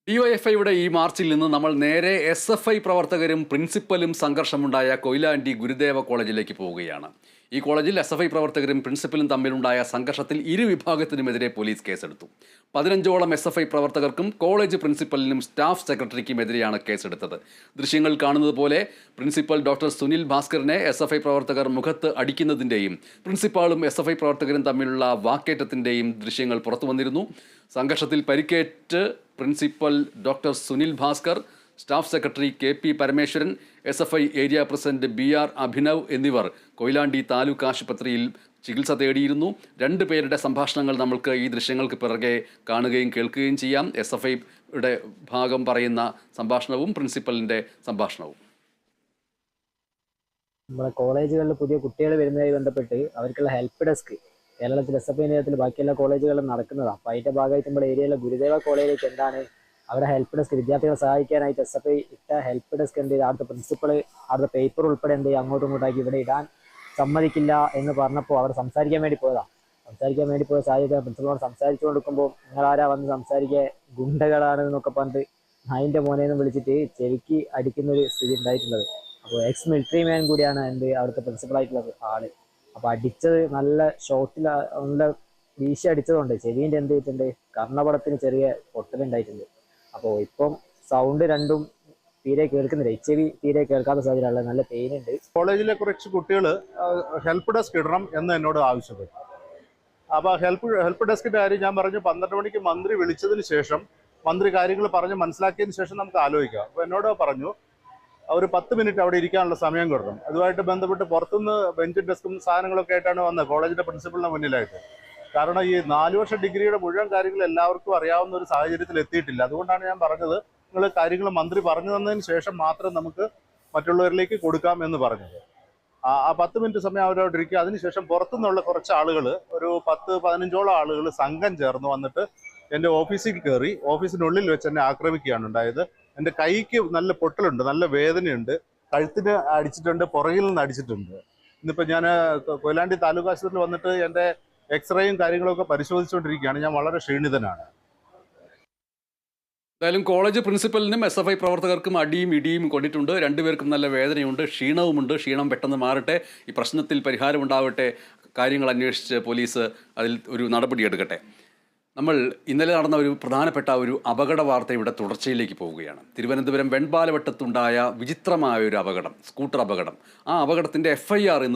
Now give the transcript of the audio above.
ഡിവൈഎഫ്ഐയുടെ ഈ മാർച്ചിൽ നിന്ന് നമ്മൾ നേരെ എസ്എഫ്ഐ പ്രവർത്തകരും പ്രിൻസിപ്പലും സംഘർഷമുണ്ടായ കൊയിലാണ്ടി ഗുരുദേവ കോളേജിലേക്ക് പോവുകയാണ്. ഈ കോളേജിൽ എസ്എഫ്ഐ പ്രവർത്തകരും പ്രിൻസിപ്പലും തമ്മിലുണ്ടായ സംഘർഷത്തിൽ ഇരുവിഭാഗത്തിനുമെതിരെ പോലീസ് കേസെടുത്തു. 15ഓളം എസ്എഫ്ഐ പ്രവർത്തകർക്കും കോളേജ് പ്രിൻസിപ്പലിനും സ്റ്റാഫ് സെക്രട്ടറിക്കുമെതിരെയാണ് കേസെടുത്തത്. ദൃശ്യങ്ങൾ കാണുന്നത് പോലെ പ്രിൻസിപ്പൽ ഡോക്ടർ സുനിൽ ഭാസ്കറിനെ എസ്എഫ്ഐ പ്രവർത്തകർ മുഖത്ത് അടിക്കുന്നതിൻ്റെയും പ്രിൻസിപ്പാളും എസ്എഫ്ഐ പ്രവർത്തകരും തമ്മിലുള്ള വാക്കേറ്റത്തിൻ്റെയും ദൃശ്യങ്ങൾ പുറത്തു വന്നിരുന്നു. സംഘർഷത്തിൽ പരിക്കേറ്റ് principal doctor Sunil Bhaskar, staff secretary K P. Parameswaran, SFI area president BR. Abhinav എന്നിവർ കൊയിലാണ്ടി താലൂക്ക് ആശുപത്രിയിൽ ചികിത്സ തേടിയിരുന്നു. രണ്ടുപേരുടെ സംഭാഷണങ്ങൾ നമുക്ക് ഈ ദൃശ്യങ്ങൾക്ക് പിറകെ കാണുകയും കേൾക്കുകയും ചെയ്യാം. എസ്എഫ്ഐയുടെ ഭാഗം പറയുന്ന സംഭാഷണവും പ്രിൻസിപ്പലിൻ്റെ സംഭാഷണവും. നമ്മുടെ കോളേജുകളിൽ പുതിയ കുട്ടികൾ വരുന്നതുമായി ബന്ധപ്പെട്ട് അവർക്കുള്ള ഹെൽപ്പ് ഡെസ്ക് കേരളത്തിൽ എസ്എഫ്ഐ നേതൃത്വത്തിൽ ബാക്കി എല്ലാ കോളേജുകളിലും നടക്കുന്നതാണ്. അപ്പോൾ അതിൻ്റെ ഭാഗമായിട്ട് നമ്മുടെ ഏരിയയിലെ ഗുരുദേവ കോളേജിലേക്ക് എന്താണ് അവരുടെ ഹെൽപ്പ് ഡെസ്ക് വിദ്യാർത്ഥികളെ സഹായിക്കാനായിട്ട് എസ്എഫ്ഐ ഇട്ട ഹെൽപ്പ് ഡെസ്ക് എന്ത് ചെയ്ത് അവിടുത്തെ പ്രിൻസിപ്പൾ അവിടുത്തെ പേപ്പർ ഉൾപ്പെടെ എന്ത് ചെയ്യും അങ്ങോട്ടും ഇങ്ങോട്ടാക്കി ഇവിടെ ഇടാൻ സമ്മതിക്കില്ല എന്ന് പറഞ്ഞപ്പോൾ അവർ സംസാരിക്കാൻ വേണ്ടി പോയതാണ്. സംസാരിക്കാൻ വേണ്ടി പോയ സാഹചര്യം പ്രിൻസിപ്പളോട് സംസാരിച്ചു കൊടുക്കുമ്പോൾ നിങ്ങളാരാ വന്ന് സംസാരിക്കുക, ഗുണ്ടകളാണ് എന്നൊക്കെ പറഞ്ഞിട്ട് നായിൻ്റെ മോനെന്ന് വിളിച്ചിട്ട് ചെവിക്ക് അടിക്കുന്നൊരു സ്ഥിതി ഉണ്ടായിട്ടുള്ളത്. അപ്പോൾ എക്സ് മിലിറ്ററി മാൻ കൂടിയാണ് എന്ത് അവിടുത്തെ പ്രിൻസിപ്പളായിട്ടുള്ള ആള്. അപ്പോൾ അടിച്ചത് നല്ല ഷോട്ടിൽ നല്ല വീശി അടിച്ചതുകൊണ്ട് ചെവിൻ്റെ എന്ത് ചെയ്തിട്ടുണ്ട്, കർണപടത്തിന് ചെറിയ പൊട്ടലുണ്ടായിട്ടുണ്ട്. അപ്പോൾ ഇപ്പം സൗണ്ട് രണ്ടും തീരെ കേൾക്കുന്നില്ല, ചെവി തീരെ കേൾക്കാത്ത സാഹചര്യമുള്ള നല്ല പെയിൻ ഉണ്ട്. കോളേജിലെ കുറച്ച് കുട്ടികൾ ഹെൽപ്പ് ഡെസ്ക് ഇടണം എന്ന് എന്നോട് ആവശ്യപ്പെട്ടു. അപ്പോൾ ഹെൽപ്പ് ഡെസ്കിൻ്റെ കാര്യം ഞാൻ പറഞ്ഞു 12 മണിക്ക് മന്ത്രി വിളിച്ചതിന് ശേഷം മന്ത്രി കാര്യങ്ങൾ പറഞ്ഞ് മനസ്സിലാക്കിയതിന് ശേഷം നമുക്ക് ആലോചിക്കാം. അപ്പോൾ എന്നോട് പറഞ്ഞു ഒരു 10 മിനിറ്റ് അവിടെ ഇരിക്കാനുള്ള സമയം കൊടുക്കണം. അതുമായിട്ട് ബന്ധപ്പെട്ട് പുറത്തുനിന്ന് ബെഞ്ചും ഡെസ്കും സാധനങ്ങളൊക്കെ ആയിട്ടാണ് വന്നത് കോളേജിൻ്റെ പ്രിൻസിപ്പളിന് മുന്നിലായിട്ട്. കാരണം ഈ 4 വർഷ ഡിഗ്രിയുടെ മുഴുവൻ കാര്യങ്ങൾ എല്ലാവർക്കും അറിയാവുന്ന ഒരു സാഹചര്യത്തിൽ എത്തിയിട്ടില്ല. അതുകൊണ്ടാണ് ഞാൻ പറഞ്ഞത് നിങ്ങൾ കാര്യങ്ങൾ മന്ത്രി പറഞ്ഞു തന്നതിന് ശേഷം മാത്രം നമുക്ക് മറ്റുള്ളവരിലേക്ക് കൊടുക്കാം എന്ന് പറഞ്ഞത്. ആ 10 മിനിറ്റ് സമയം അവരവിടെ ഇരിക്കുക. അതിനുശേഷം പുറത്തുനിന്നുള്ള കുറച്ച് ആളുകൾ, ഒരു 10-15ഓളം ആളുകൾ സംഘം ചേർന്ന് വന്നിട്ട് എൻ്റെ ഓഫീസിൽ കയറി ഓഫീസിനുള്ളിൽ വെച്ച് എന്നെ ആക്രമിക്കുകയാണ് ഉണ്ടായത്. എൻ്റെ കൈക്ക് നല്ല പൊട്ടലുണ്ട്, നല്ല വേദനയുണ്ട്, കഴുത്തിന് അടിച്ചിട്ടുണ്ട്, പുറകിൽ നിന്ന് അടിച്ചിട്ടുണ്ട്. ഇന്നിപ്പോൾ ഞാൻ കൊയിലാണ്ടി താലൂക്ക് ആശുപത്രിയിൽ വന്നിട്ട് എൻ്റെ എക്സ്റേയും കാര്യങ്ങളൊക്കെ പരിശോധിച്ചുകൊണ്ടിരിക്കുകയാണ്. ഞാൻ വളരെ ക്ഷീണിതനാണ്. എന്തായാലും കോളേജ് പ്രിൻസിപ്പലിനും എസ്എഫ്ഐ പ്രവർത്തകർക്കും അടിയും ഇടിയും കൊണ്ടിട്ടുണ്ട്. രണ്ടുപേർക്കും നല്ല വേദനയുണ്ട്, ക്ഷീണവുമുണ്ട്. ക്ഷീണം പെട്ടെന്ന് മാറട്ടെ, ഈ പ്രശ്നത്തിൽ പരിഹാരമുണ്ടാവട്ടെ, കാര്യങ്ങൾ അന്വേഷിച്ച് പോലീസ് അതിൽ ഒരു നടപടിയെടുക്കട്ടെ. നമ്മൾ ഇന്നലെ നടന്ന ഒരു പ്രധാനപ്പെട്ട ഒരു അപകട വാർത്തയുടെ തുടർച്ചയിലേക്ക് പോവുകയാണ്. തിരുവനന്തപുരം വെൺപാലവട്ടത്തുണ്ടായ വിചിത്രമായ ഒരു അപകടം, സ്കൂട്ടർ അപകടം. ആ അപകടത്തിൻ്റെ FIR ഇന്ന്